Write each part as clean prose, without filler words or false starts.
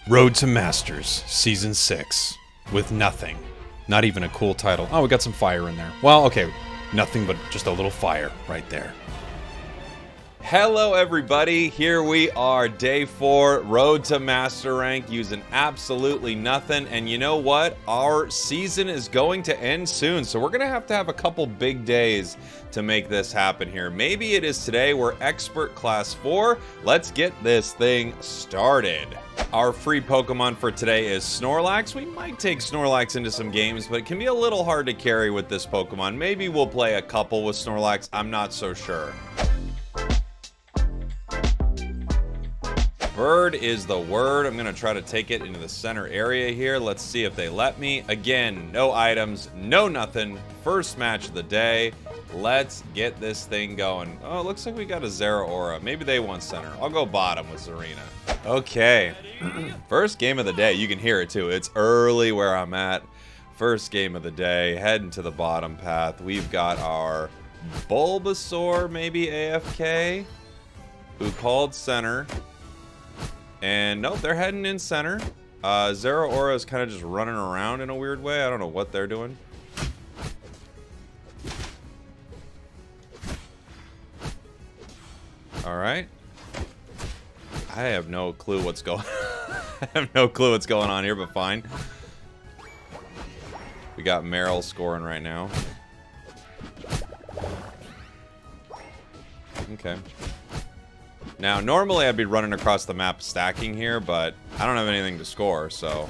Road to Masters, Season 6, with nothing. Not even a cool title. Oh, we got some fire in there. Well, okay, nothing but just a little fire right there. Hello everybody, here we are, Day 4, Road to Master Rank, using absolutely nothing, and you know what? Our season is going to end soon, so we're going to have a couple big days to make this happen here. Maybe it is today, we're Expert Class 4, let's get this thing started. Our free Pokemon for today is Snorlax. We might take Snorlax into some games, but it can be a little hard to carry with this Pokemon. Maybe we'll play a couple with Snorlax, I'm not so sure. Bird is the word. I'm going to try to take it into the center area here. Let's see if they let me. Again, no items, no nothing. First match of the day. Let's get this thing going. Oh, it looks like we got a Zeraora. Maybe they want center. I'll go bottom with Zarina. Okay. First game of the day. You can hear it too. It's early where I'm at. First game of the day. Heading to the bottom path. We've got our Bulbasaur, maybe AFK, who called center. And nope, they're heading in center. Zeraora is kind of just running around in a weird way. I don't know what they're doing. Alright. I have no clue what's going I have no clue what's going on here, but fine. We got Meryl scoring right now. Okay. Now, normally I'd be running across the map stacking here, but I don't have anything to score, so...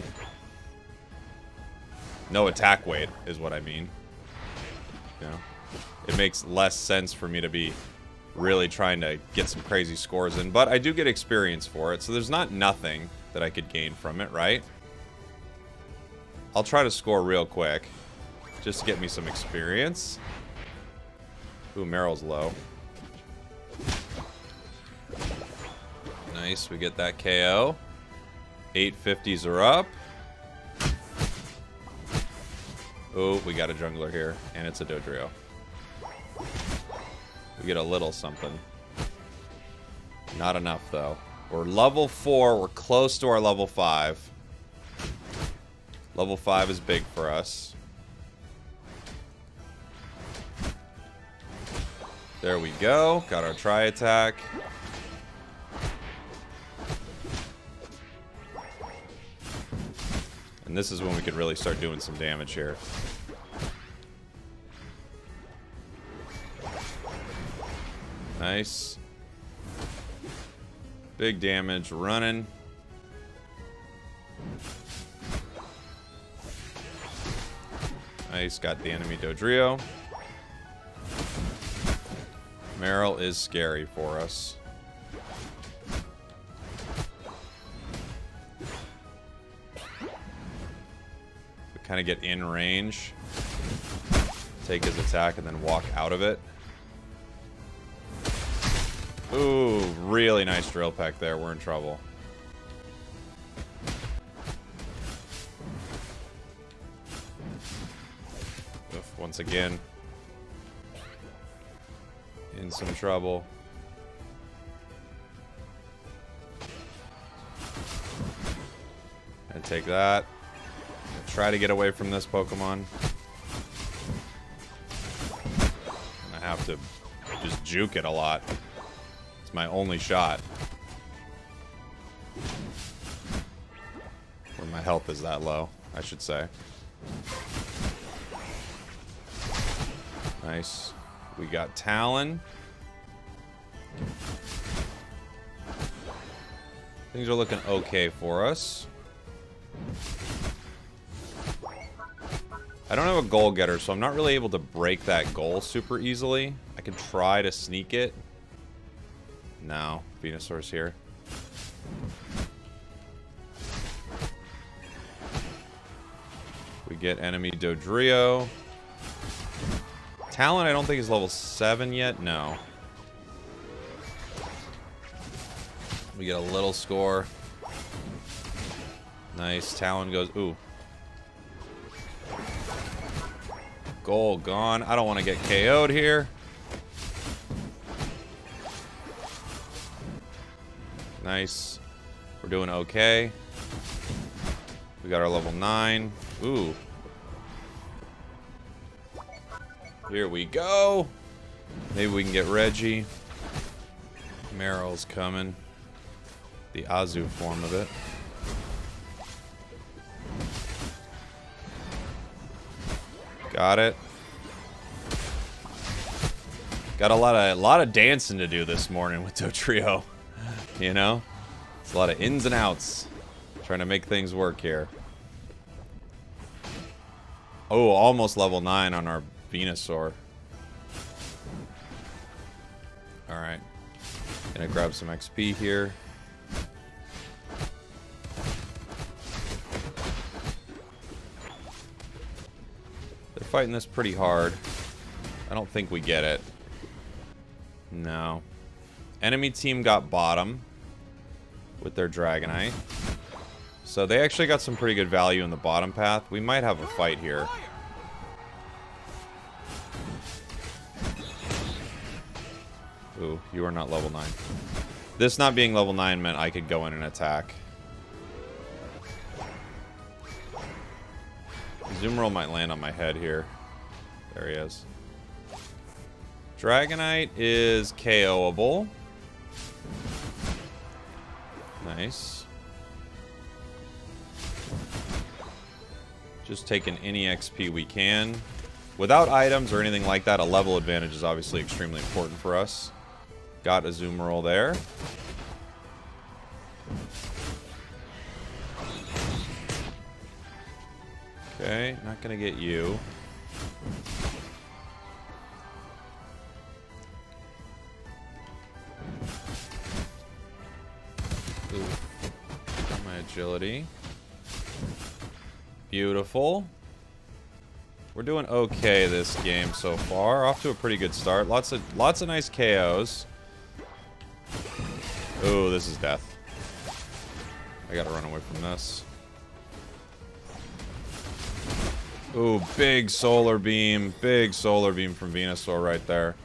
No attack weight is what I mean. You know? It makes less sense for me to be really trying to get some crazy scores in, but I do get experience for it, so there's not nothing that I could gain from it, right? I'll try to score real quick, just to get me some experience. Ooh, Meryl's low. Nice, we get that KO. 850s are up. Oh, we got a jungler here, and it's a Dodrio. We get a little something. Not enough, though. We're level 4. We're close to our level 5. Level 5 is big for us. There we go. Got our tri-attack. And this is when we could really start doing some damage here. Nice. Big damage running. Nice, got the enemy Dodrio. Meryl is scary for us. Kind of get in range, take his attack, and then walk out of it. Ooh, really nice drill peck there. We're in trouble. Oof, once again, in some trouble. And take that. Try to get away from this Pokemon. And I have to just juke it a lot. It's my only shot. When my health is that low, I should say. Nice. We got Talon. Things are looking okay for us. I don't have a goal getter, so I'm not really able to break that goal super easily. I can try to sneak it. No, Venusaur's here. We get enemy Dodrio. Talon, I don't think is level 7 yet. No. We get a little score. Nice. Talon goes... Ooh. Goal gone. I don't want to get KO'd here. We're doing okay. We got our level 9. Ooh. Here we go. Maybe we can get Reggie. Meryl's coming. The Azu form of it. Got it. Got a lot of dancing to do this morning with Dodrio. You know? It's a lot of ins and outs. Trying to make things work here. Oh, almost level 9 on our Venusaur. Alright. Gonna grab some XP here. They're fighting this pretty hard. I don't think we get it. No. Enemy team got bottom with their Dragonite. So they actually got some pretty good value in the bottom path. We might have a fight here. Ooh, you are not level 9. This not being level 9 meant I could go in and attack. Zoomerl might land on my head here. There he is. Dragonite is KO'able. Nice. Just taking any XP we can. Without items or anything like that, a level advantage is obviously extremely important for us. Got a Zoomerl there. Okay, not gonna get you. Ooh. Got my agility. Beautiful. We're doing okay this game so far. Off to a pretty good start. Lots of nice KOs. Ooh, this is death. I gotta run away from this. Ooh, big solar beam. Big solar beam from Venusaur right there.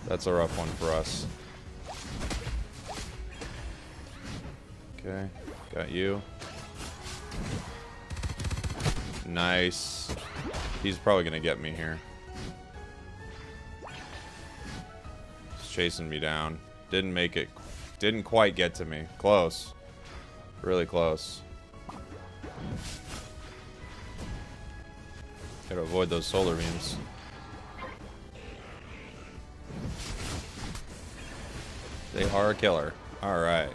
That's a rough one for us. Okay, got you. Nice. He's probably gonna get me here. He's chasing me down. Didn't make it. Didn't quite get to me. Close. Really close. Gotta avoid those solar beams. They are a killer. Alright.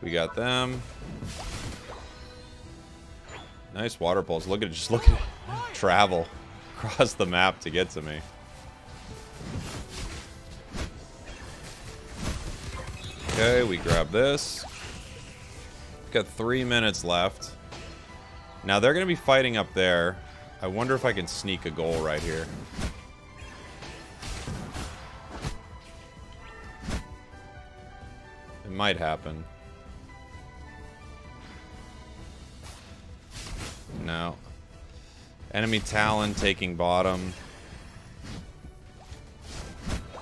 We got them. Nice water pulse. Look at it. Just look at it. Travel across the map to get to me. Okay, we grab this. Got 3 minutes left. Now they're going to be fighting up there. I wonder if I can sneak a goal right here. It might happen. No. Enemy Talon taking bottom.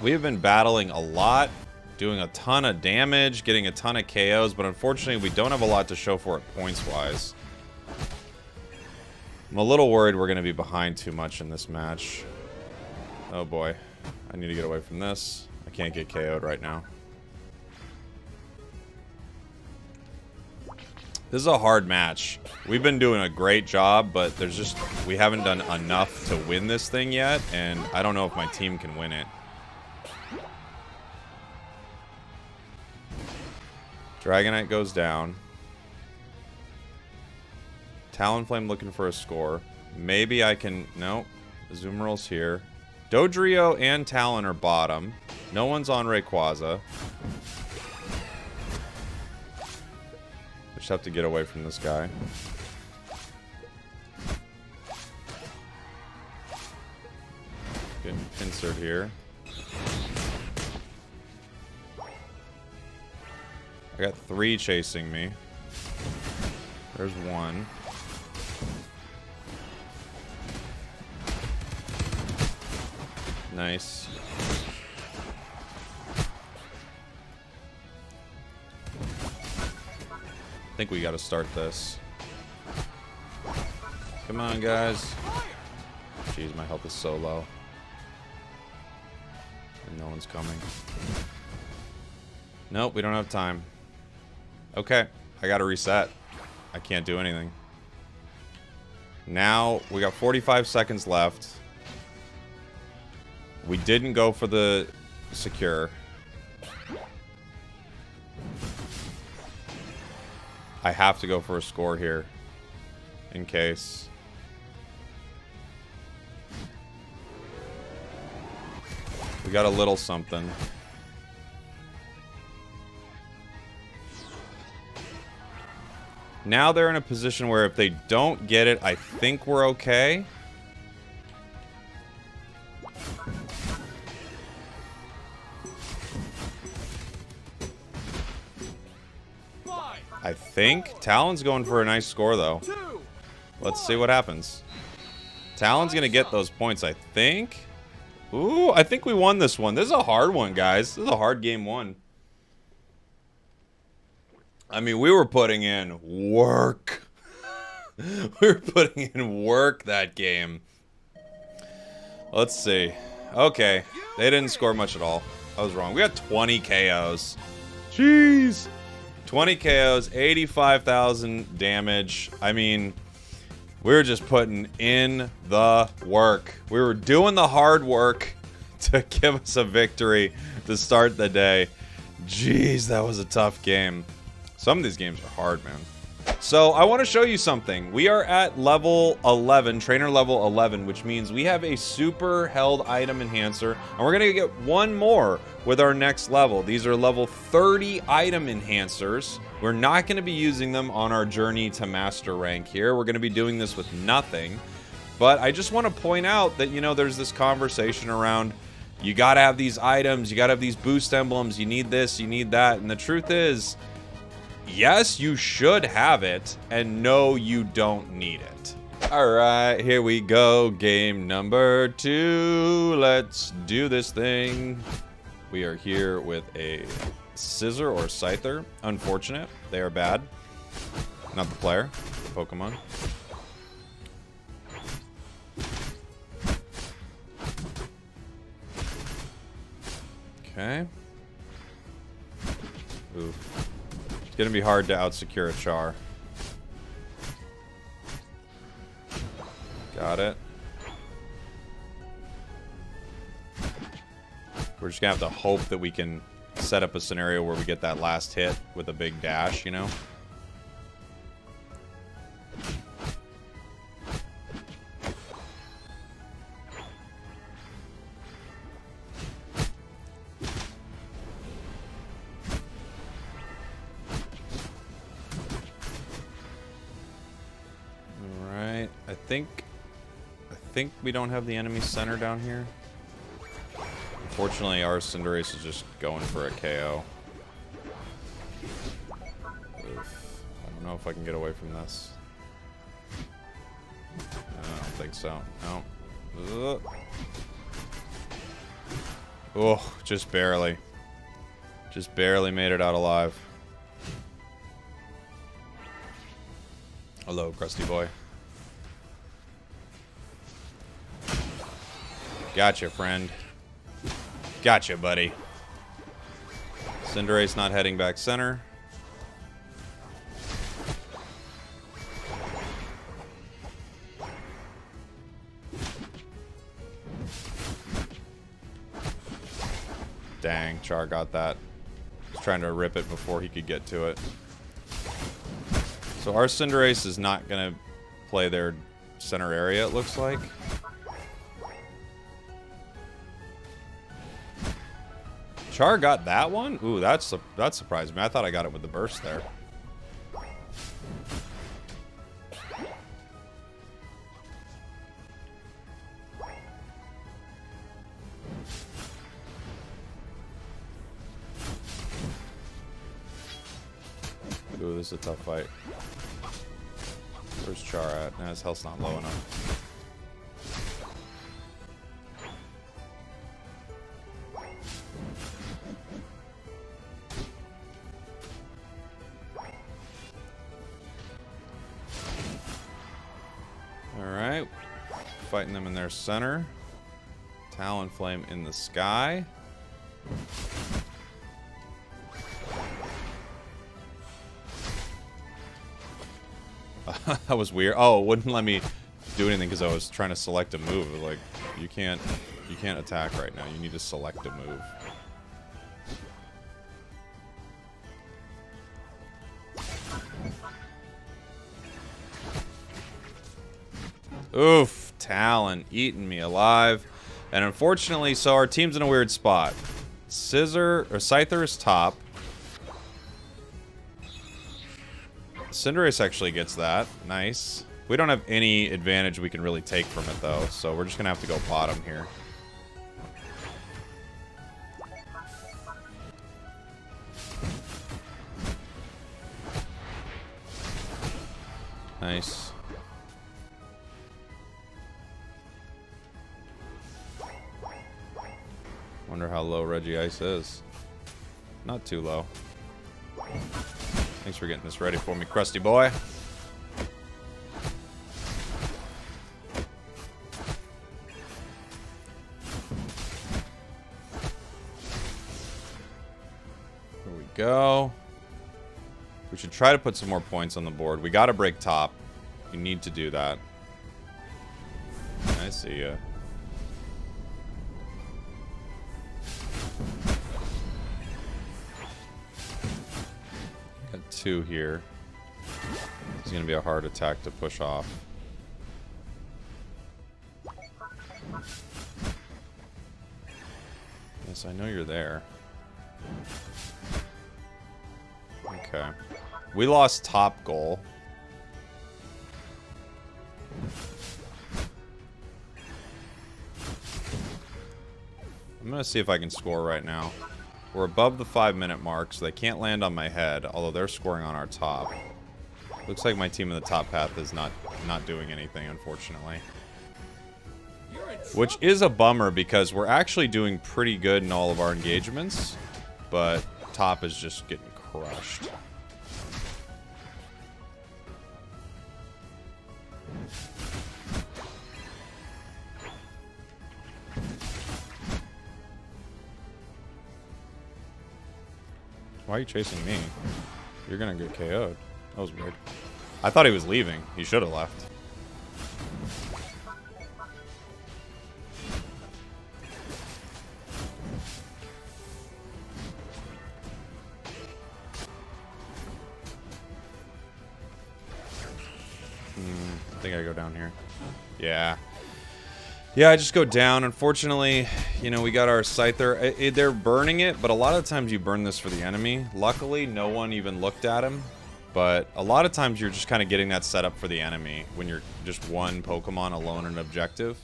We have been battling a lot, doing a ton of damage, getting a ton of KOs, but unfortunately we don't have a lot to show for it points-wise. I'm a little worried we're going to be behind too much in this match. Oh boy. I need to get away from this. I can't get KO'd right now. This is a hard match. We've been doing a great job, but there's just... we haven't done enough to win this thing yet, and I don't know if my team can win it. Dragonite goes down. Talonflame looking for a score. Maybe I can... no. Zoomerl's here. Dodrio and Talon are bottom. No one's on Rayquaza. Just have to get away from this guy. Getting pincered here. I got 3 chasing me. There's 1. Nice. think we got to start this. Come on, guys. Jeez, my health is so low. And no one's coming. Nope, we don't have time. Okay, I got to reset. I can't do anything. Now, we got 45 seconds left. We didn't go for the secure. I have to go for a score here. In case. We got a little something. Now they're in a position where if they don't get it, I think we're okay. I think. Talon's going for a nice score, though. Let's see what happens. Talon's going to get those points, I think. Ooh, I think we won this one. This is a hard one, guys. This is a hard game one. I mean, we were putting in work. We were putting in work that game. Let's see. Okay. They didn't score much at all. I was wrong. We got 20 KOs. Jeez. 20 KOs, 85,000 damage. I mean, we were just putting in the work. We were doing the hard work to give us a victory to start the day. Jeez, that was a tough game. Some of these games are hard, man. So I want to show you something. We are at level 11, trainer level 11, which means we have a super held item enhancer, and we're going to get one more with our next level. These are level 30 item enhancers. We're not going to be using them on our journey to master rank here. We're going to be doing this with nothing. But I just want to point out that, you know, there's this conversation around, you got to have these items, you got to have these boost emblems, you need this, you need that. And the truth is, yes, you should have it, and no, you don't need it. Alright, here we go. Game number 2. Let's do this thing. We are here with a Scizor or Scyther. Unfortunate. They are bad. Not the player. The Pokemon. Okay. Ooh. It's gonna be hard to out-secure a Char. Got it. We're just gonna have to hope that we can set up a scenario where we get that last hit with a big dash, you know? Alright, I think we don't have the enemy center down here. Unfortunately, our Cinderace is just going for a KO. Oof. I don't know if I can get away from this. I don't think so. No. Oh, just barely. Just barely made it out alive. Hello, crusty boy. Gotcha, friend. Gotcha, buddy. Cinderace not heading back center. Dang, Char got that. He's trying to rip it before he could get to it. So our Cinderace is not going to play their center area, it looks like. Char got that one? Ooh, that surprised me. I thought I got it with the burst there. Ooh, this is a tough fight. Where's Char at? Nah, his health's not low enough. fighting them in their center. Talonflame in the sky. That was weird. Oh, it wouldn't let me do anything because I was trying to select a move. Like, you can't attack right now. You need to select a move. Oof, Talon eating me alive. And unfortunately, so our team's in a weird spot. Scizor is top. Cinderace actually gets that. Nice. We don't have any advantage we can really take from it, though, so we're just going to have to go bottom here. Nice. Wonder how low Regice is. Not too low. Thanks for getting this ready for me, crusty boy. Here we go. We should try to put some more points on the board. We got to break top. You need to do that. I see ya. Got 2 here. It's going to be a hard attack to push off. Yes, I know you're there. Okay. We lost top goal. I'm going to see if I can score right now. We're above the 5-minute mark, so they can't land on my head, although they're scoring on our top. Looks like my team in the top path is not doing anything, unfortunately. Which is a bummer, because we're actually doing pretty good in all of our engagements, but top is just getting crushed. Why are you chasing me? You're gonna get KO'd. That was weird. I thought he was leaving. He should have left. I think I go down here. Yeah. Yeah, I just go down. Unfortunately, you know, we got our Scizor. They're burning it, but a lot of times you burn this for the enemy. Luckily, no one even looked at him. But a lot of times you're just kind of getting that set up for the enemy when you're just one Pokemon alone in an objective.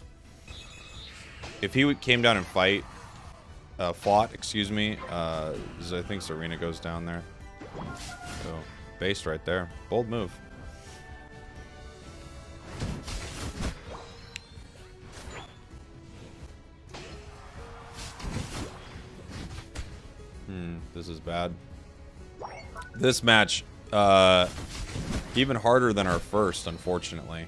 If he came down and fought, excuse me, I think Serena goes down there. So, based right there. Bold move. This is bad. This match, even harder than our first, unfortunately.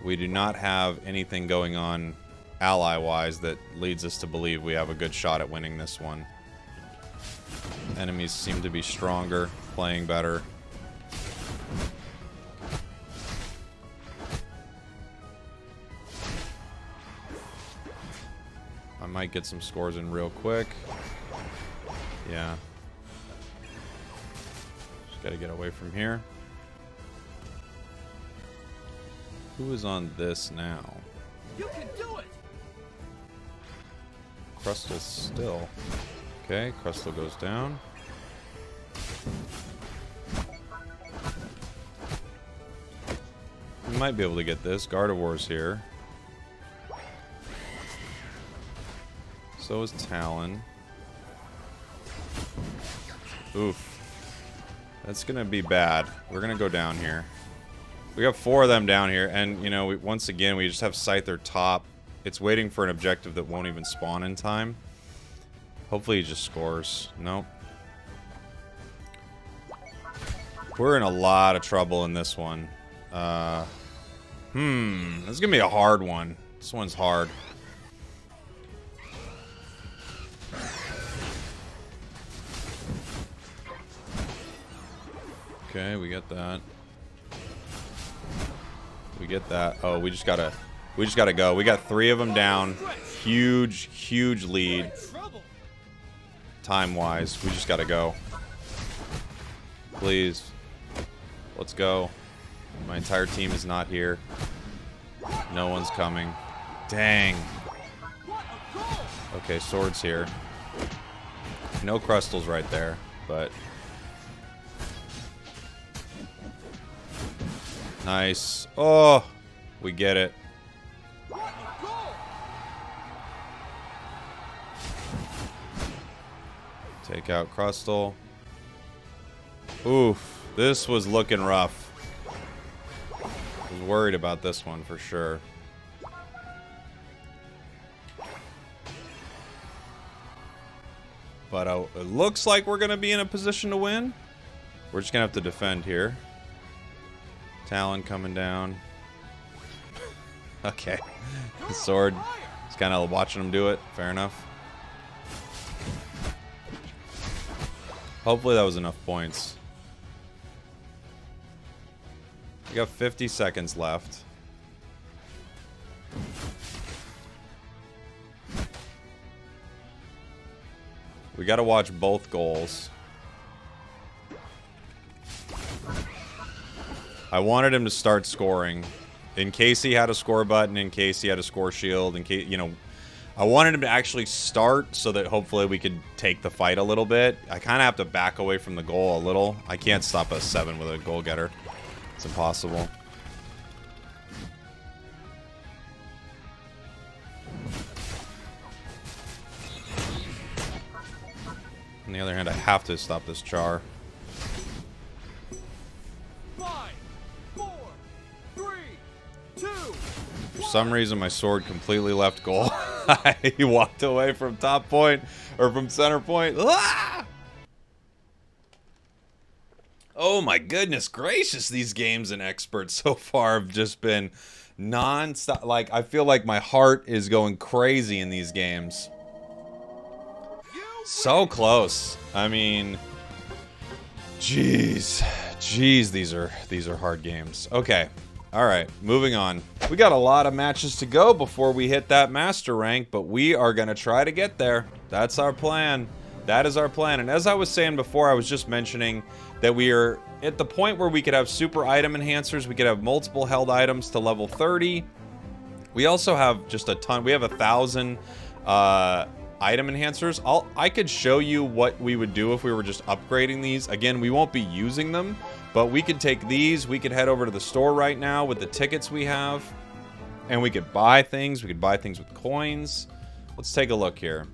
We do not have anything going on ally-wise that leads us to believe we have a good shot at winning this one. Enemies seem to be stronger, playing better. I might get some scores in real quick. Yeah. Just gotta get away from here. Who is on this now? You can do it! Crustle still. Okay, Crustle goes down. We might be able to get this. Gardevoir's here. So is Talon. Oof. That's gonna be bad. We're gonna go down here. We got 4 of them down here, and, you know, once again, we just have Scizor top. It's waiting for an objective that won't even spawn in time. Hopefully he just scores. Nope. We're in a lot of trouble in this one. This is gonna be a hard one. This one's hard. Okay, we get that. We get that. Oh, we just gotta go. We got 3 of them down. Huge lead. Time-wise, we just gotta go. Please. Let's go. My entire team is not here. No one's coming. Dang. Okay, Sword's here. No Crustal's right there, but... Nice. Oh! We get it. Take out Crustal. Oof. This was looking rough. I was worried about this one for sure. But it looks like we're going to be in a position to win. We're just going to have to defend here. Talon coming down. Okay. The Sword. Just kind of watching him do it. Fair enough. Hopefully that was enough points. We got 50 seconds left. We got to watch both goals. I wanted him to start scoring. In case he had a score button, in case he had a score shield, in case, you know, I wanted him to actually start so that hopefully we could take the fight a little bit. I kind of have to back away from the goal a little. I can't stop a 7 with a goal getter. It's impossible. On the other hand, I have to stop this Char. 5, 4, 3, 2. For some reason, my Sword completely left goal. He walked away from top point, or from center point. Ah! Oh my goodness gracious, these games and experts so far have just been non-stop. Like, I feel like my heart is going crazy in these games. So close. I mean, jeez, these are hard games. Okay. All right, moving on. We got a lot of matches to go before we hit that master rank, but we are going to try to get there. That's our plan. That is our plan. And as I was saying before, I was just mentioning that we are at the point where we could have super item enhancers. We could have multiple held items to level 30. We also have just a ton. We have 1,000 item enhancers. I could show you what we would do if we were just upgrading these. Again, we won't be using them, but we could take these. We could head over to the store right now with the tickets we have, and we could buy things. We could buy things with coins. Let's take a look here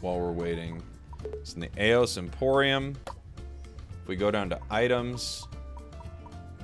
while we're waiting. It's in the Eos Emporium. If we go down to items,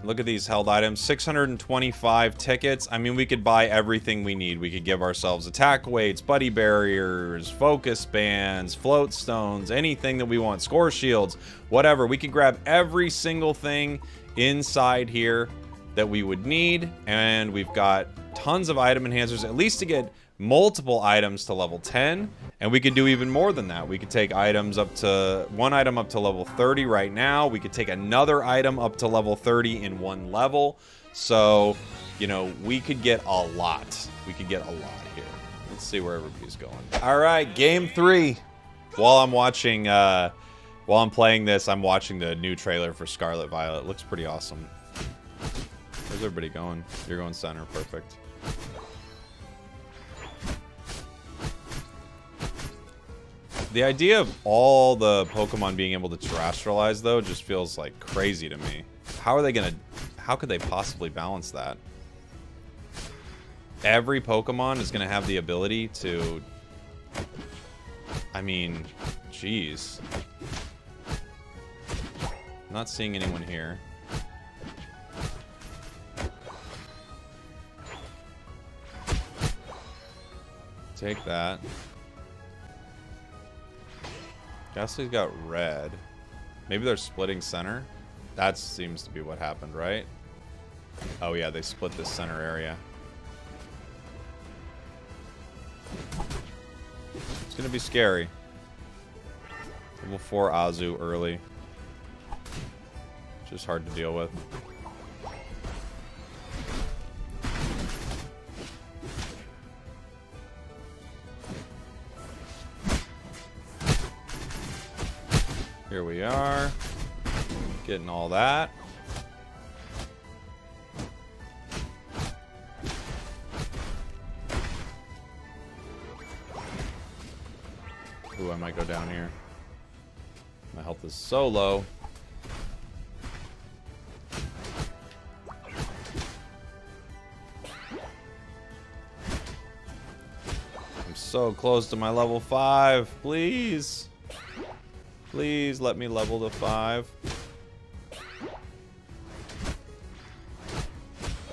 look at these held items. 625 tickets. I mean, we could buy everything we need. We could give ourselves attack weights, buddy barriers, focus bands, float stones, anything that we want. Score shields, whatever. We could grab every single thing inside here that we would need. And we've got tons of item enhancers, at least to get multiple items to level 10. And we could do even more than that. We could take items up to... one item up to level 30 right now. We could take another item up to level 30 in one level. So, you know, we could get a lot. We could get a lot here. Let's see where everybody's going. All right, game 3. While I'm watching... while I'm playing this, I'm watching the new trailer for Scarlet Violet. It looks pretty awesome. Where's everybody going? You're going center. Perfect. The idea of all the Pokemon being able to terrestrialize, though, just feels like crazy to me. How are they gonna... how could they possibly balance that? Every Pokemon is gonna have the ability to... I mean, jeez. Not seeing anyone here. Take that. Gastly's got red. Maybe they're splitting center. That seems to be what happened, right? Oh yeah, they split this center area. It's gonna be scary. Level 4 Azu early. Just hard to deal with. Here we are. Getting all that. Ooh, I might go down here. My health is so low. I'm so close to my level 5. Please. Please let me level to 5.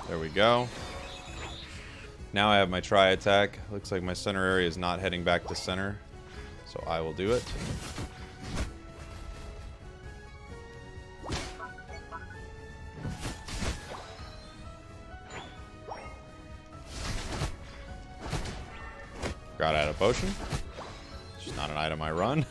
There we go. Now I have my tri-attack. Looks like my center area is not heading back to center. So I will do it. Forgot I had a potion. It's just not an item I run.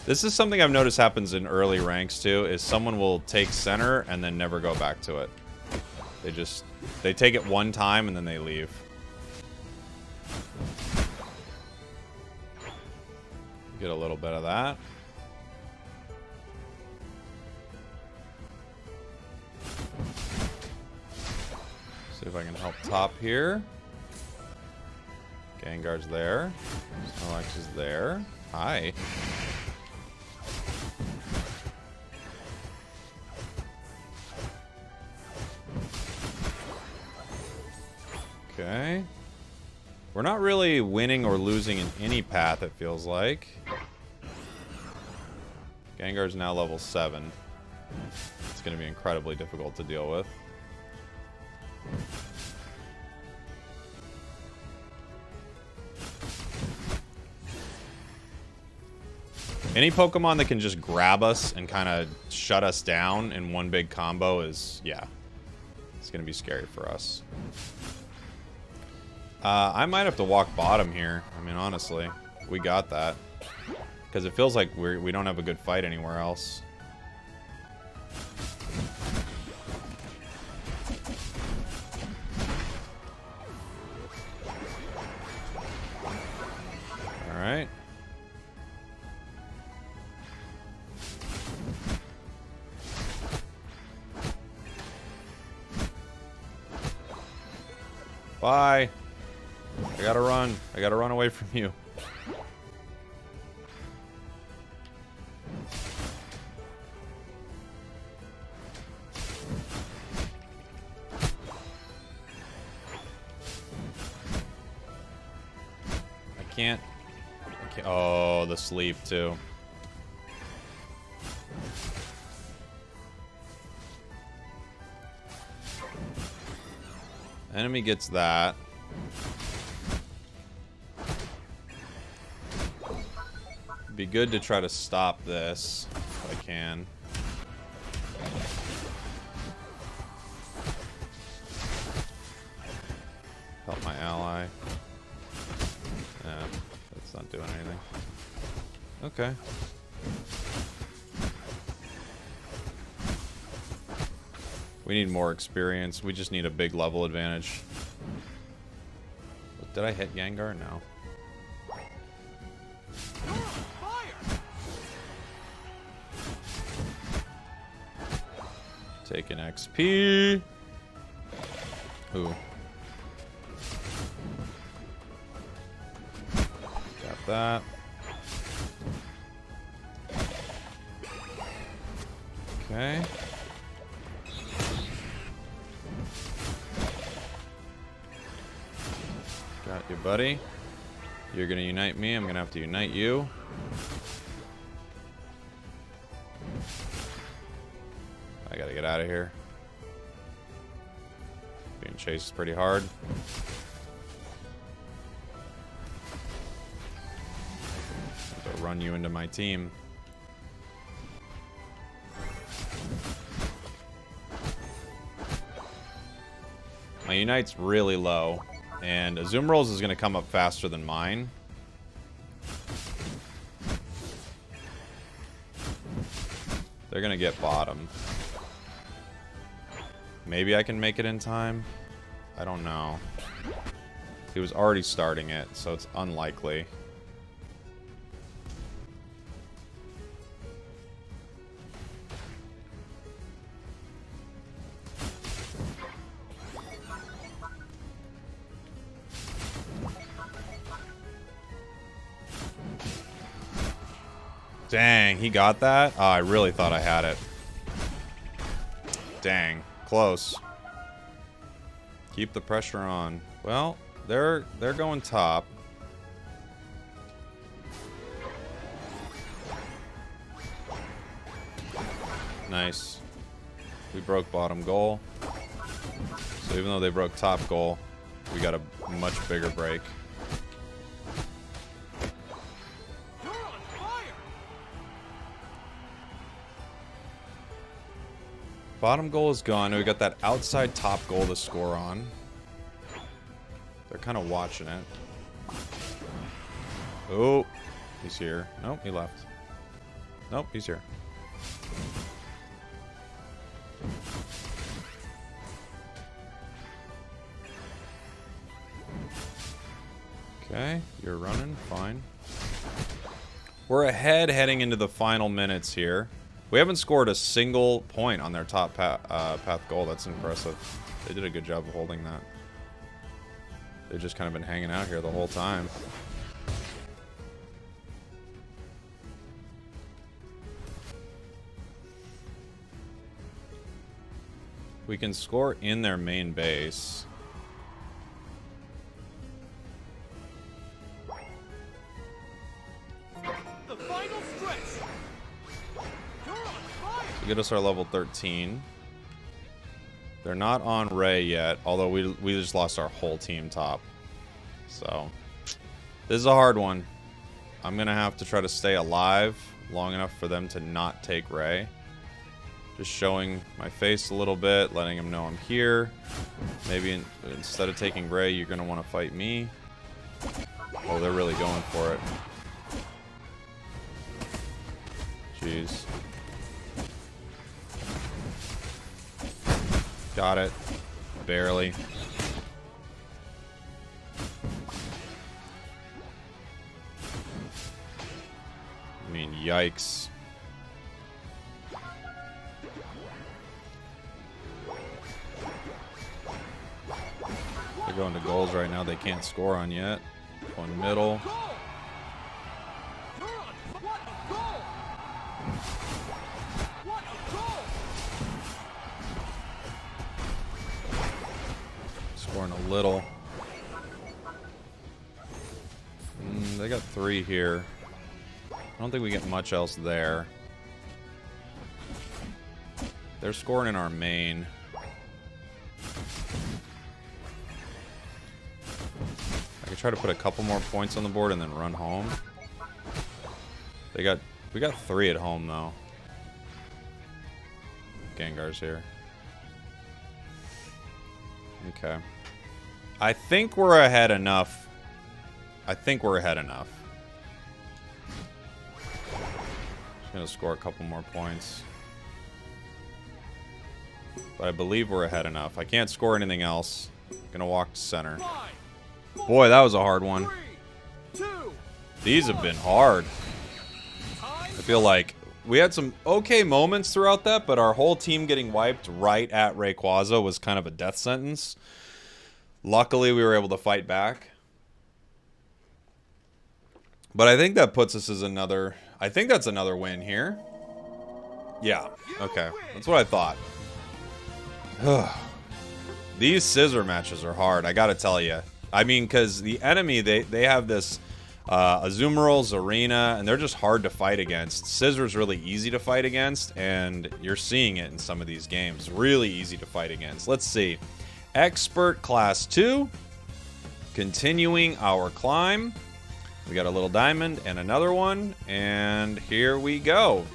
This is something I've noticed happens in early ranks too, is someone will take center and then never go back to it. They take it one time and then they leave. Get a little bit of that. See if I can help top here. Gengar's there. Snorlax is there. Hi. Okay. We're not really winning or losing in any path, it feels like. Gengar's now level 7. It's going to be incredibly difficult to deal with. Any Pokemon that can just grab us and kind of shut us down in one big combo is, yeah, it's going to be scary for us. I might have to walk bottom here. I mean, honestly, we got that. Because it feels like we don't have a good fight anywhere else. Alright. Bye. I gotta run. I gotta run away from you. I can't. Oh, the sleep too. Enemy gets that. Be good to try to stop this if I can. Help my ally. Yeah, that's not doing anything. Okay. We need more experience. We just need a big level advantage. Did I hit Gengar? No. Taking XP. Ooh. Got that. Okay. Got you, buddy. You're gonna unite me. I'm gonna have to unite you. I gotta get out of here. Being chased pretty hard. Have to run you into my team. My Unite's really low. And Azumarill's is going to come up faster than mine. They're going to get bottom. Maybe I can make it in time. I don't know. He was already starting it, so it's unlikely. Dang, he got that? Oh, I really thought I had it. Dang, close. Keep the pressure on. Well, they're going top. Nice. We broke bottom goal. So even though they broke top goal, we got a much bigger break. Bottom goal is gone. We got that outside top goal to score on. They're kind of watching it. Oh, he's here. Nope, he left. Nope, he's here. Okay, you're running. Fine. We're ahead heading into the final minutes here. We haven't scored a single point on their top path goal. That's impressive. They did a good job of holding that. They've just kind of been hanging out here the whole time. We can score in their main base. The final stretch. To get us our level 13. They're not on Ray yet, although we just lost our whole team top. So, this is a hard one. I'm going to have to try to stay alive long enough for them to not take Ray. Just showing my face a little bit, letting them know I'm here. Maybe instead of taking Ray, you're going to want to fight me. Oh, they're really going for it. Jeez. Got it. Barely. I mean, yikes. They're going to goals right now they can't score on yet. One middle. Scoring a little. They got 3 here. I don't think we get much else there. They're scoring in our main. I could try to put a couple more points on the board and then run home. We got 3 at home though. Gengar's here. Okay. I think we're ahead enough. Just gonna score a couple more points. But I believe we're ahead enough. I can't score anything else. Gonna walk to center. Boy, that was a hard one. These have been hard. I feel like we had some okay moments throughout that, but our whole team getting wiped right at Rayquaza was kind of a death sentence. Luckily, we were able to fight back. But I think that puts us as another... I think that's another win here. Yeah, okay. That's what I thought. These Scizor matches are hard, I gotta tell you. I mean, because the enemy, they have this Azumarill, Zarina, and they're just hard to fight against. Scizor's really easy to fight against, and you're seeing it in some of these games. Really easy to fight against. Let's see. Expert Class 2. Continuing our climb. We got a little diamond and another one, and here we go.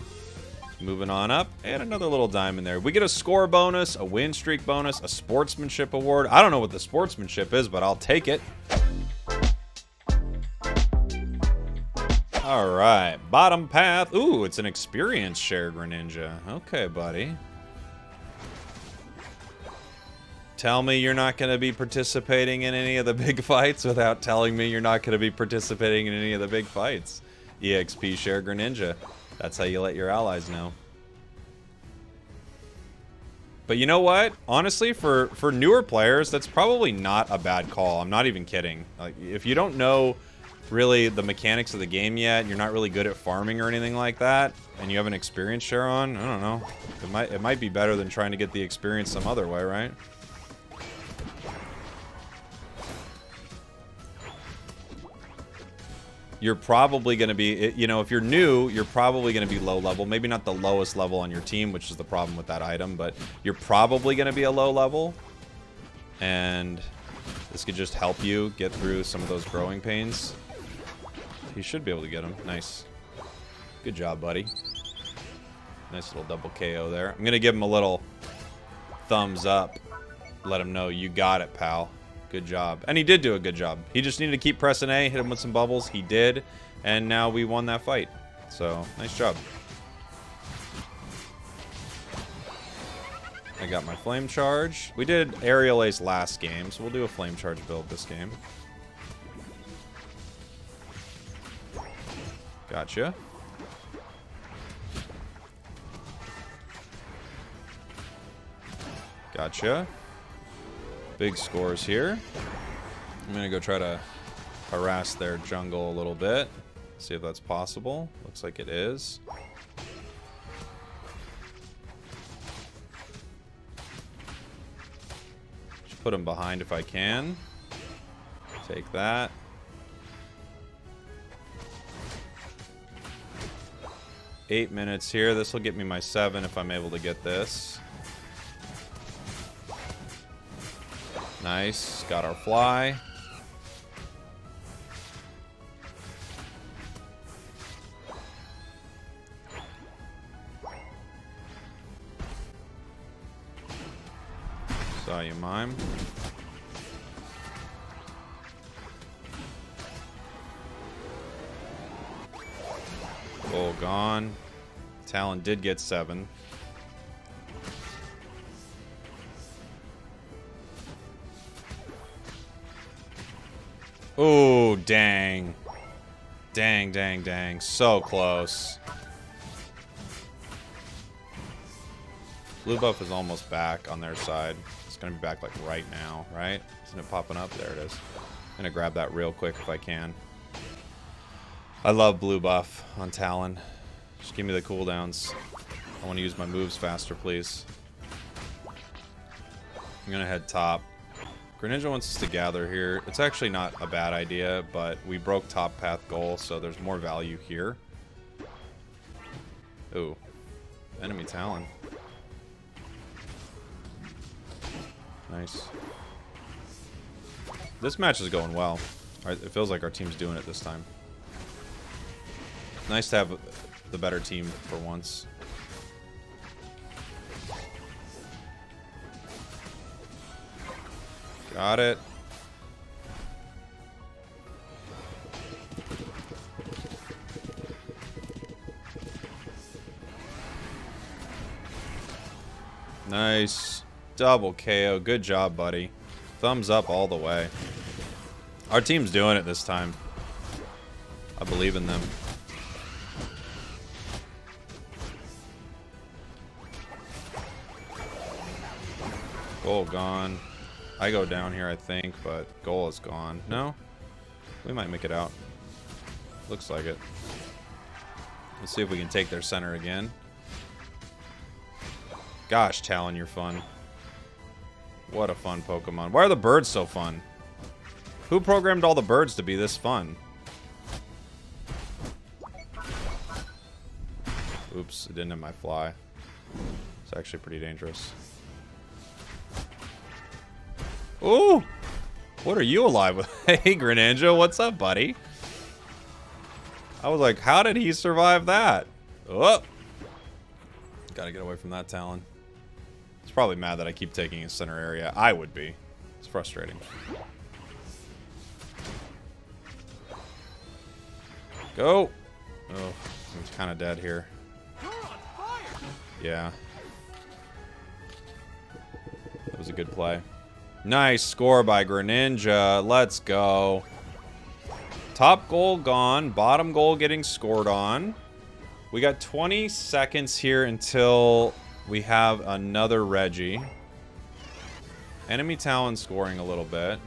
Moving on up, and another little diamond there. We get a score bonus, a win streak bonus, a sportsmanship award. I don't know what the sportsmanship is, but I'll take it. All right, bottom path. Ooh, it's an experience share, Greninja. Okay, buddy. Tell me you're not going to be participating in any of the big fights without telling me you're not going to be participating in any of the big fights. EXP share, Greninja. That's how you let your allies know. But you know what? Honestly, for newer players, that's probably not a bad call. I'm not even kidding. Like, if you don't know really the mechanics of the game yet, and you're not really good at farming or anything like that, and you have an experience share on, I don't know. It might be better than trying to get the experience some other way, right? You're probably going to be, you know, if you're new, you're probably going to be low level. Maybe not the lowest level on your team, which is the problem with that item, but you're probably going to be a low level. And this could just help you get through some of those growing pains. You should be able to get them. Nice. Good job, buddy. Nice little double KO there. I'm going to give him a little thumbs up. Let him know you got it, pal. Good job. And he did do a good job. He just needed to keep pressing A, hit him with some bubbles. He did. And now we won that fight. So, nice job. I got my flame charge. We did aerial ace last game, so we'll do a flame charge build this game. Gotcha. Gotcha. Big scores here. I'm gonna go try to harass their jungle a little bit. See if that's possible. Looks like it is. Just put him behind if I can. Take that. Eight minutes here. This will get me my 7 if I'm able to get this. Nice. Got our fly. Saw you, mime. Full gone. Talon did get 7. Oh, dang. Dang, dang, dang. So close. Blue buff is almost back on their side. It's going to be back like right now, right? Isn't it popping up? There it is. I'm going to grab that real quick if I can. I love blue buff on Talon. Just give me the cooldowns. I want to use my moves faster, please. I'm going to head top. Greninja wants us to gather here. It's actually not a bad idea, but we broke top path goal, so there's more value here. Ooh. Enemy Talon. Nice. This match is going well. It feels like our team's doing it this time. Nice to have the better team for once. Got it. Nice. Double KO. Good job, buddy. Thumbs up all the way. Our team's doing it this time. I believe in them. Goal gone. I go down here, I think, but goal is gone. No? We might make it out. Looks like it. Let's see if we can take their center again. Gosh, Talon, you're fun. What a fun Pokemon. Why are the birds so fun? Who programmed all the birds to be this fun? Oops, it didn't have my fly. It's actually pretty dangerous. Ooh! What are you alive with? Hey, Greninja, what's up, buddy? I was like, how did he survive that? Oh! Gotta get away from that Talon. It's probably mad that I keep taking his center area. I would be. It's frustrating. Go! Oh, he's kind of dead here. You're on fire. Yeah. That was a good play. Nice score by Greninja. Let's go. Top goal gone. Bottom goal getting scored on. We got 20 seconds here until we have another Reggie. Enemy Talon scoring a little bit.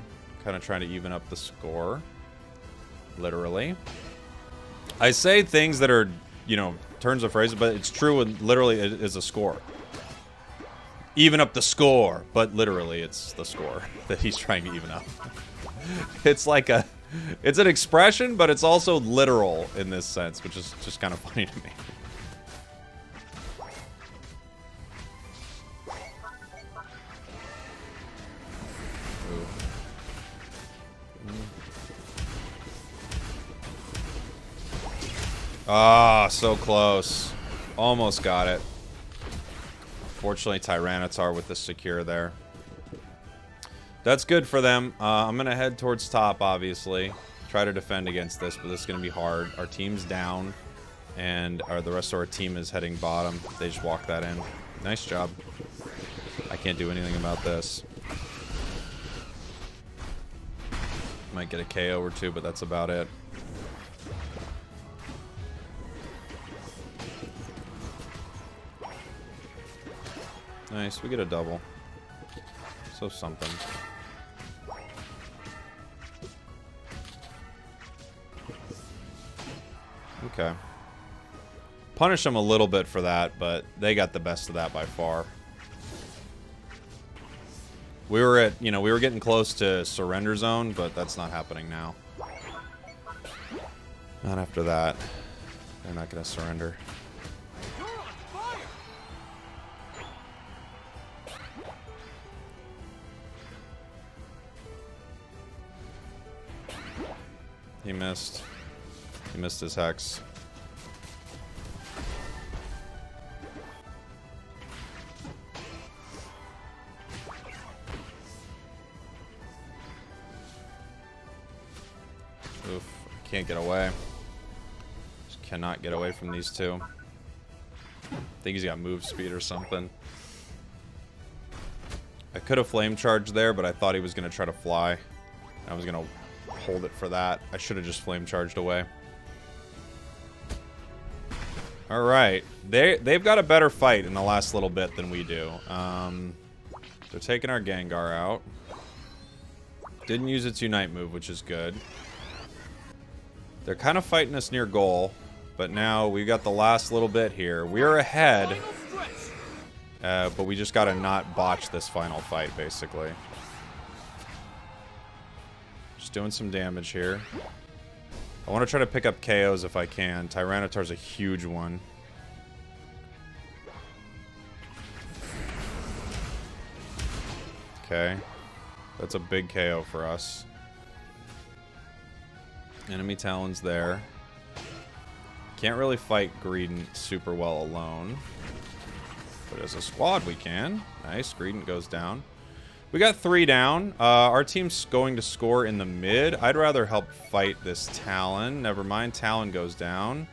Kind of trying to even up the score. Literally. I say things that are, you know, turns of phrases, but it's true and literally it is a score. Even up the score, but literally it's the score that he's trying to even up. It's like a... It's an expression, but it's also literal in this sense, which is just kind of funny to me. Ah, so close. Almost got it. Fortunately, Tyranitar with the secure there. That's good for them. I'm going to head towards top, obviously. Try to defend against this, but this is going to be hard. Our team's down, and the rest of our team is heading bottom. They just walk that in. Nice job. I can't do anything about this. Might get a KO or two, but that's about it. Nice, we get a double. So something. Okay. Punish them a little bit for that, but they got the best of that by far. We were at, you know, we were getting close to surrender zone, but that's not happening now. Not after that. They're not going to surrender. He missed. He missed his hex. Oof. Can't get away. Just cannot get away from these two. I think he's got move speed or something. I could have flame charged there, but I thought he was going to try to fly. I was going to hold it for that. I should have just flame charged away. All right, they've got a better fight in the last little bit than we do. They're taking our Gengar out. Didn't use its Unite move, which is good. They're kind of fighting us near goal, but now we've got the last little bit here. We're ahead, but we just got to not botch this final fight, basically. Just doing some damage here. I want to try to pick up KOs if I can. Tyranitar's a huge one. Okay. That's a big KO for us. Enemy Talon's there. Can't really fight Greedent super well alone. But as a squad we can. Nice. Greedent goes down. We got 3 down. Our team's going to score in the mid. I'd rather help fight this Talon. Never mind. Talon goes down.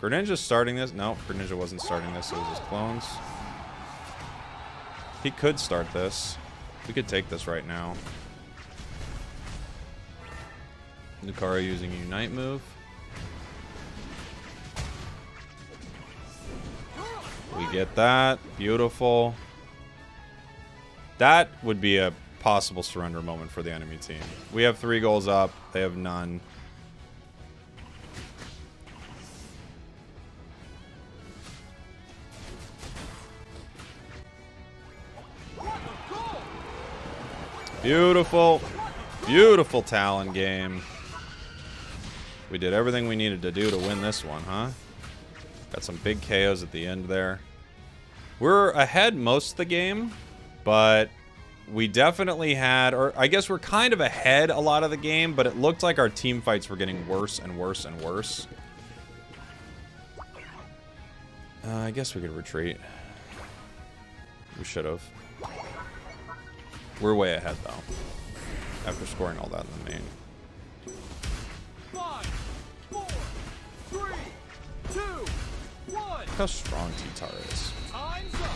Greninja's starting this. No, Greninja wasn't starting this. It was his clones. He could start this. We could take this right now. Lucario using a Unite move. We get that. Beautiful. That would be a possible surrender moment for the enemy team. We have 3 goals up. They have none. Beautiful. Beautiful Talon game. We did everything we needed to do to win this one, huh? Got some big KOs at the end there. We're ahead most of the game. But we definitely had, or I guess we're kind of ahead a lot of the game, but it looked like our team fights were getting worse and worse and worse. I guess we could retreat. We should have. We're way ahead, though. After scoring all that in the main. 5, 4, 3, 2, 1. Look how strong T-Tar is. Time's up.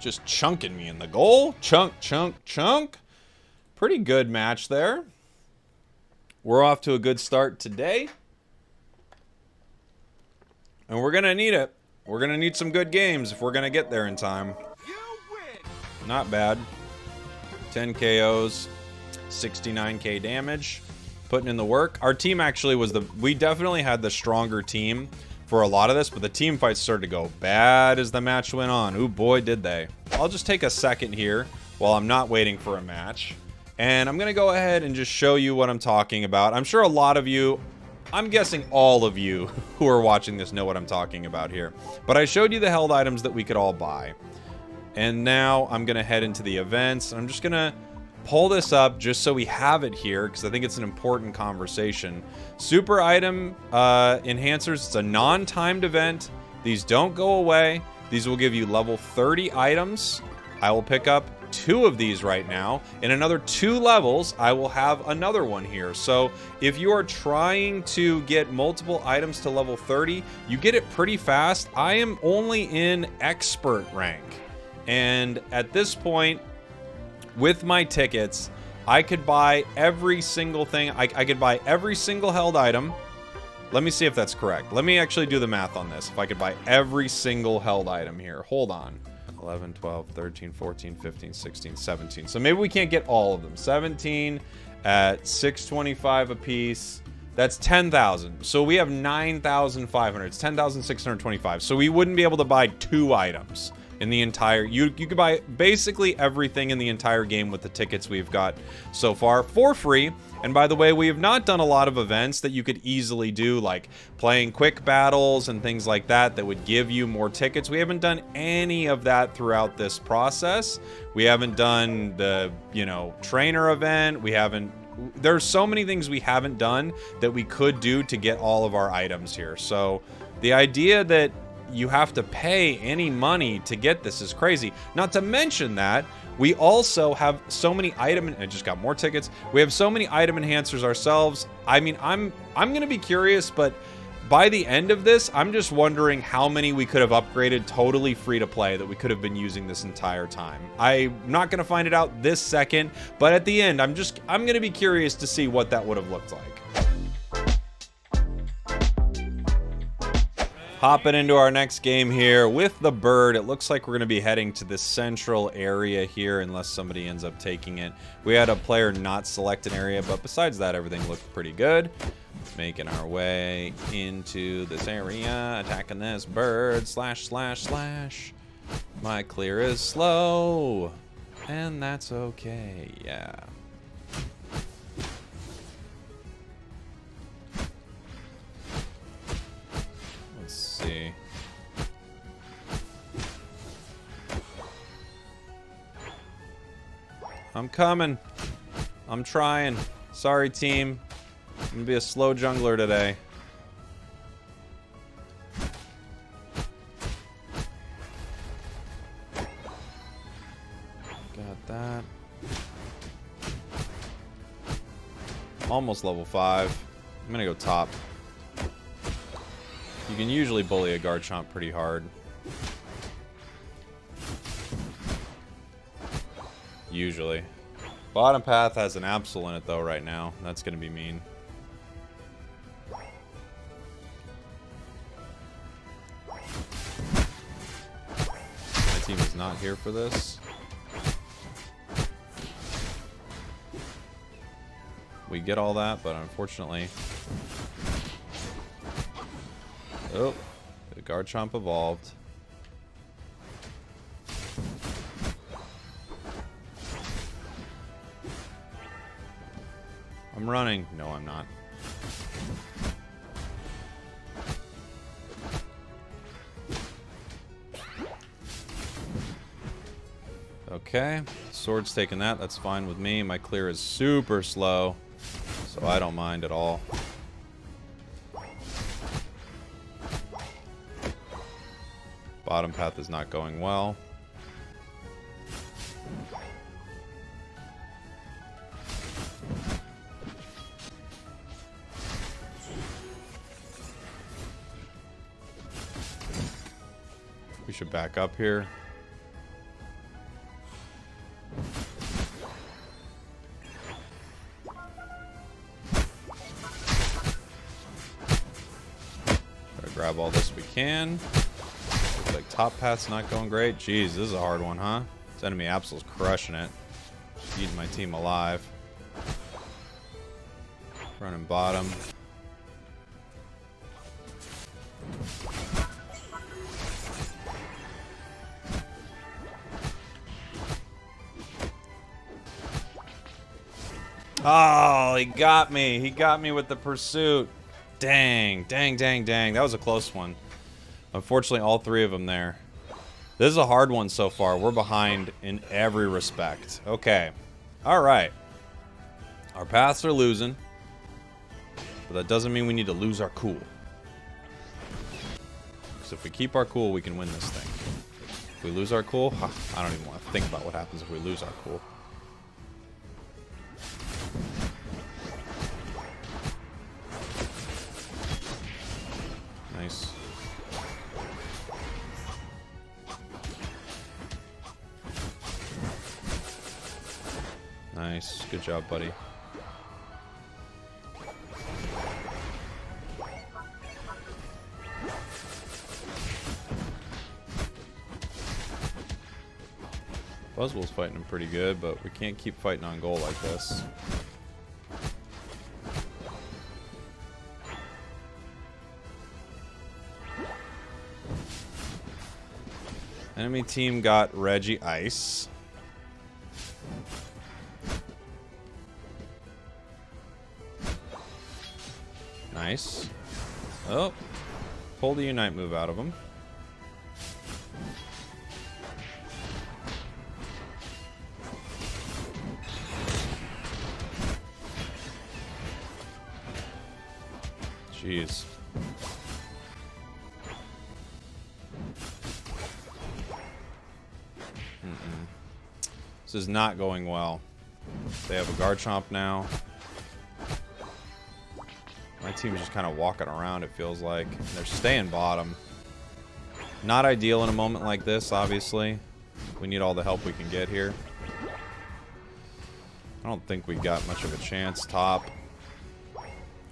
Just chunking me in the goal. Chunk, chunk, chunk. Pretty good match there. We're off to a good start today. And we're going to need it. We're going to need some good games if we're going to get there in time. You win. Not bad. 10 KOs, 69k damage. Putting in the work. Our team actually was we definitely had the stronger team for a lot of this, but the team fights started to go bad as the match went on. Ooh, boy, did they. I'll just take a second here while I'm not waiting for a match. And I'm going to go ahead and just show you what I'm talking about. I'm sure a lot of you, I'm guessing all of you who are watching this know what I'm talking about here. But I showed you the held items that we could all buy. And now I'm going to head into the events. I'm just going to pull this up just so we have it here because I think it's an important conversation. Super item enhancers. It's a non-timed event. These don't go away. These will give you level 30 items. I will pick up 2 of these right now. In another 2 levels, I will have another one here. So if you are trying to get multiple items to level 30, you get it pretty fast. I am only in expert rank. And at this point, with my tickets, I could buy every single thing. I could buy every single held item. Let me see if that's correct. Let me actually do the math on this. If I could buy every single held item here. Hold on. 11, 12, 13, 14, 15, 16, 17. So maybe we can't get all of them. 17 at 625 a piece. That's 10,000. So we have 9,500. It's 10,625. So we wouldn't be able to buy 2 items in the entire... You could buy basically everything in the entire game with the tickets we've got so far for free. And by the way, we have not done a lot of events that you could easily do, like playing quick battles and things like that that would give you more tickets. We haven't done any of that throughout this process. We haven't done the, trainer event. We haven't... There's so many things we haven't done that we could do to get all of our items here. So the idea that you have to pay any money to get this is crazy. Not to mention that we also have so many item... I just got more tickets. We have so many item enhancers ourselves. I mean, I'm going to be curious, but by the end of this, I'm just wondering how many we could have upgraded totally free to play that we could have been using this entire time. I'm not going to find it out this second, but at the end, I'm going to be curious to see what that would have looked like. Hopping into our next game here with the bird. It looks like we're going to be heading to this central area here unless somebody ends up taking it. We had a player not select an area, but besides that, everything looked pretty good. Making our way into this area, attacking this bird, slash, slash, slash. My clear is slow, and that's okay, yeah. See. I'm coming. I'm trying. Sorry, team. I'm gonna be a slow jungler today. Got that. Almost level 5. I'm gonna go top. You can usually bully a Garchomp pretty hard. Usually. Bottom path has an Absol in it though right now. That's going to be mean. My team is not here for this. We get all that, but unfortunately... Oh, the Garchomp evolved. I'm running. No, I'm not. Okay, Sword's taking that. That's fine with me. My clear is super slow, so I don't mind at all. Bottom path is not going well. We should back up here. Try to grab all this we can. Looks like top path's not going great. Jeez, this is a hard one, huh? This enemy Absol's crushing it. Just eating my team alive. Running bottom. Oh, he got me. He got me with the pursuit. Dang, dang, dang, dang. That was a close one. Unfortunately, all three of them there. This is a hard one so far. We're behind in every respect. Okay. All right. Our paths are losing. But that doesn't mean we need to lose our cool. Because if we keep our cool, we can win this thing. If we lose our cool, I don't even want to think about what happens if we lose our cool. Nice. Nice. Good job, buddy. Buzzwole's fighting him pretty good, but we can't keep fighting on goal like this. Enemy team got Reggie Ice. Nice. Oh, pull the Unite move out of him. Jeez. This is not going well. They have a Garchomp now. My team's just kind of walking around, it feels like. They're staying bottom. Not ideal in a moment like this, obviously. We need all the help we can get here. I don't think we got much of a chance top.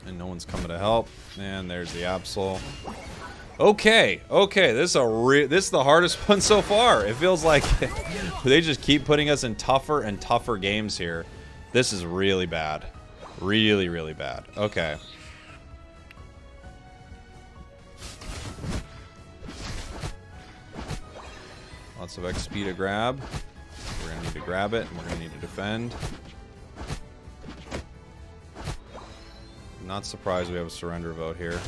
And no one's coming to help. And there's the Absol. Okay, okay, this is the hardest one so far. It feels like they just keep putting us in tougher and tougher games here. This is really bad. Really, really bad. Okay. Lots of XP to grab. We're going to need to grab it, and we're going to need to defend. Not surprised we have a surrender vote here.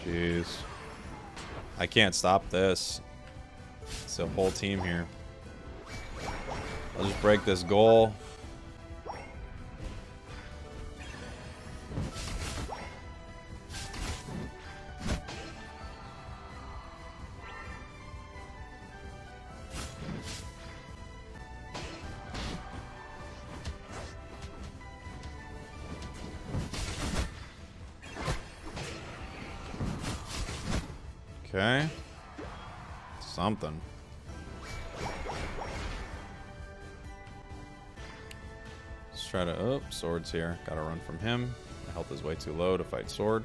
Jeez. I can't stop this. It's a whole team here. I'll just break this goal. Okay. Something. Let's try to... Oh, Sword's here. Gotta run from him. My health is way too low to fight Sword.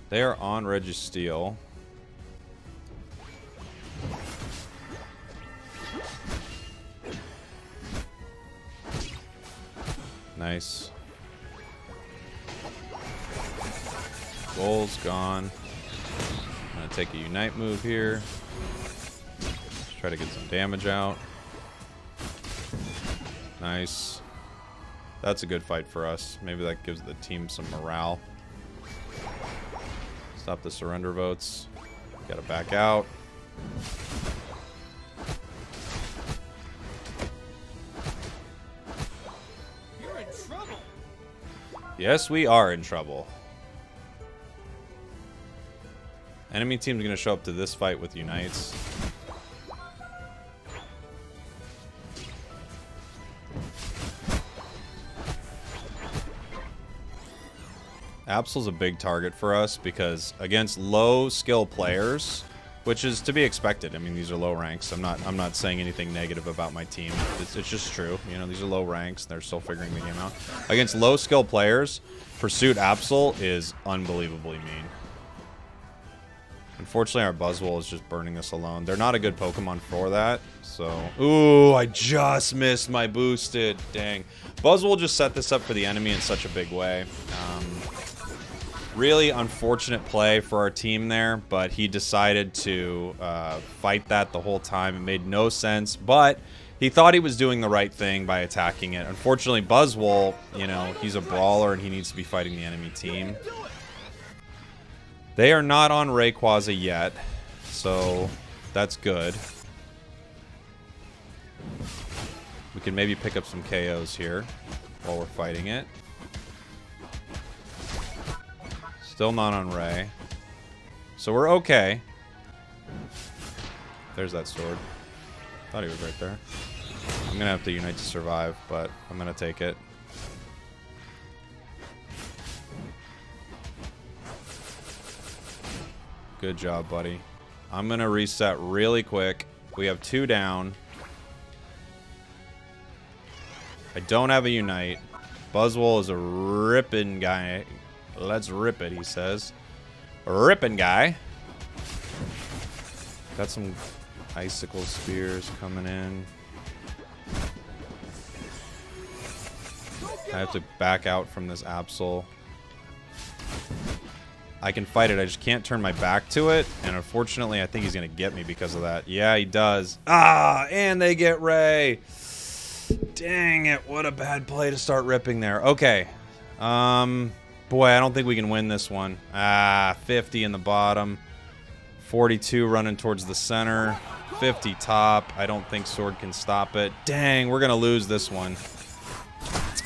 They are on Registeel. Nice. Goal's gone. I'm gonna take a Unite move here. Just try to get some damage out. Nice. That's a good fight for us. Maybe that gives the team some morale. Stop the surrender votes. Gotta back out. Yes, we are in trouble. Enemy team's gonna show up to this fight with Unites. Absol's a big target for us because against low skill players, which is to be expected. I mean, these are low ranks. I'm not saying anything negative about my team. It's just true. You know, these are low ranks. They're still figuring the game out. Against low skill players, Pursuit Absol is unbelievably mean. Unfortunately, our Buzzwole is just burning us alone. They're not a good Pokemon for that, so... Ooh, I just missed my boosted. Dang. Buzzwole just set this up for the enemy in such a big way. Really unfortunate play for our team there, but he decided to fight that the whole time. It made no sense, but he thought he was doing the right thing by attacking it. Unfortunately, Buzzwole, you know, he's a brawler and he needs to be fighting the enemy team. They are not on Rayquaza yet, so that's good. We can maybe pick up some KOs here while we're fighting it. Still not on Ray. So we're okay. There's that sword. Thought he was right there. I'm gonna have to unite to survive, but I'm gonna take it. Good job, buddy. I'm gonna reset really quick. We have 2 down. I don't have a unite. Buzzwole is a ripping guy. Let's rip it, he says. Ripping guy. Got some icicle spears coming in. I have to back out from this Absol. I can fight it, I just can't turn my back to it, and unfortunately I think he's gonna get me because of that. Yeah, he does. Ah, and they get Ray. Dang it, what a bad play to start ripping there. Okay. Boy, I don't think we can win this one. 50 in the bottom. 42 running towards the center. 50 top. I don't think Sword can stop it. Dang, we're gonna lose this one.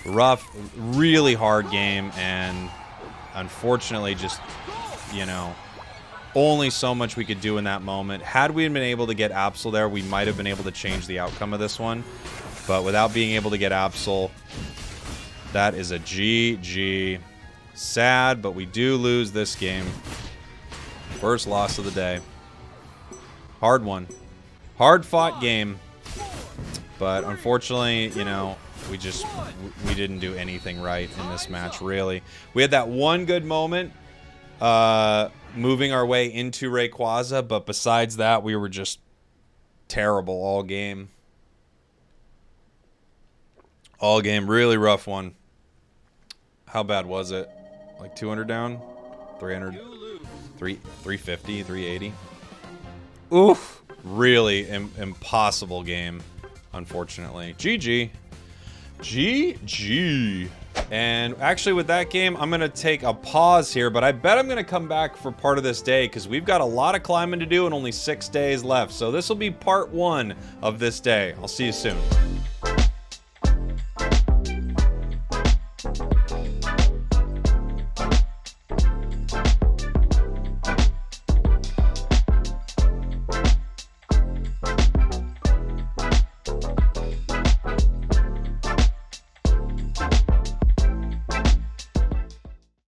Rough, really hard game, and unfortunately just, you know, only so much we could do in that moment. Had we been able to get Absol there, we might have been able to change the outcome of this one. But without being able to get Absol, that is a GG. Sad, but we do lose this game. First loss of the day. Hard one. Hard fought game. But unfortunately, you know, we didn't do anything right in this match, really. We had that one good moment moving our way into Rayquaza, but besides that, we were just terrible all game. All game, really rough one. How bad was it? Like 200 down? 300? 350? 380? Oof! Really impossible game, unfortunately. GG. GG. And actually with that game, I'm going to take a pause here, but I bet I'm going to come back for part of this day because we've got a lot of climbing to do and only 6 days left. So this will be part 1 of this day. I'll see you soon.